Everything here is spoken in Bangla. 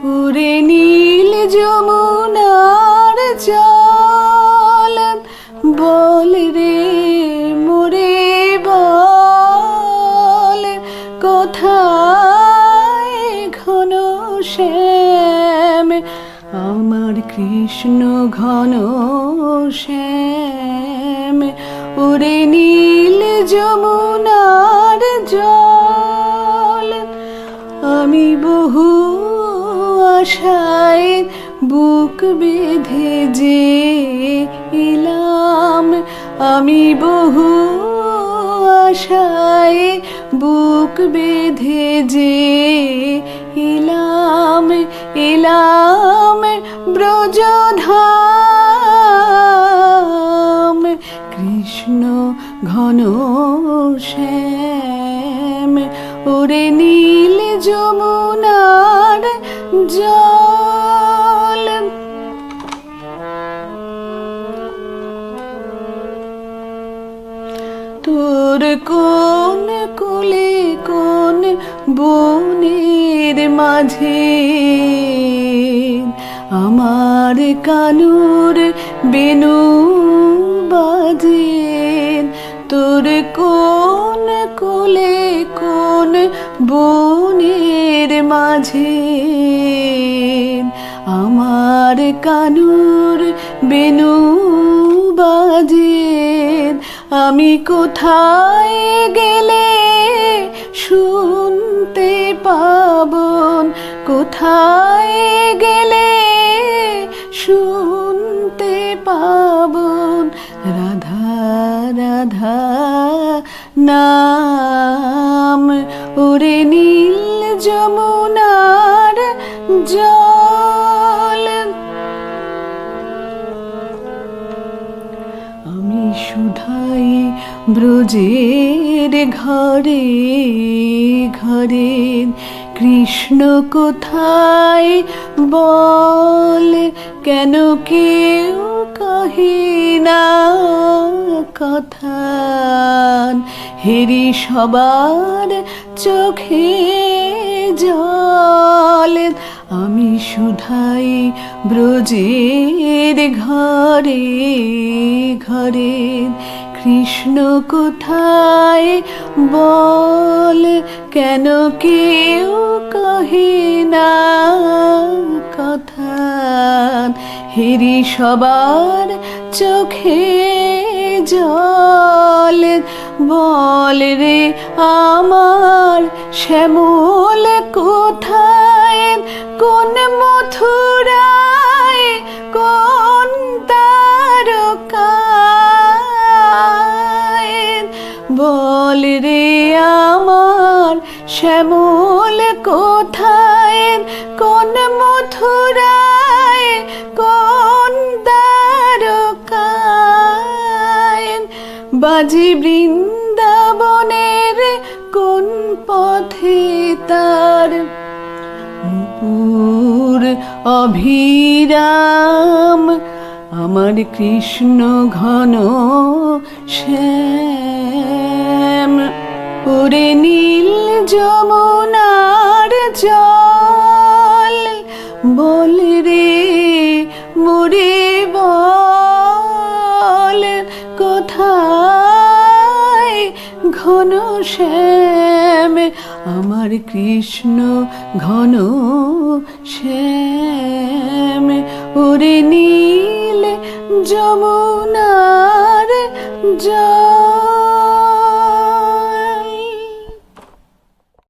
ওরে নীল যমুনার জল বল রে মোরে বল, কোথায় ঘন শ্যাম আমার কৃষ্ণ ঘন শ্যাম। ওরে নীল যমুনার জল আমি বহু আশায় বুক বেঁধে যে এলাম, আমি বহু আশায় বুক বেঁধে যে এলাম, এলাম ব্রজধাম কৃষ্ণ ঘন শ্যাম। ওরে নীল যমুনার জল তোর কোন কোলে কোন বনের মাঝে আমার কানুর বেনু বাজে, তোর কোন কোলে কোন বনের মাঝে আমার কানুর বেনু বাজে। আমি কোথায় গেলে শুনতে পাবন, কোথায় গেলে শুনতে পাবন রাধা রাধা নাম। ওরে নীল যমুনার জল আমি শুধাই ব্রজের ঘরে ঘরে, কৃষ্ণ কোথায় বল, কেন কেউ কহে না কথা। হেরি সবার চোখে জল আমি শুধাই ব্রজের ঘরে ঘরে, কৃষ্ণ কোথায় বল, কেন কেউ কহে না কথা। হেরি সবার চোখে জল বল রে আমার শ্যামল কোথায়, কোন মথুরায় কোন তারকায়। বল রে আমার শ্যামল কোথায়, কোন মথুরায় কোন দ্বারকায়। বাজি বৃন্দাবনের কোন পথে তার নূপুর অভিরাম, আমার কৃষ্ণ ঘন শ্যাম। ওরে নীল যমুনার জল বল রে মোরে বল, কোথায় ঘন শ্যাম আমার কৃষ্ণ ঘন শ্যাম। ওরে নীল যমুনার জল।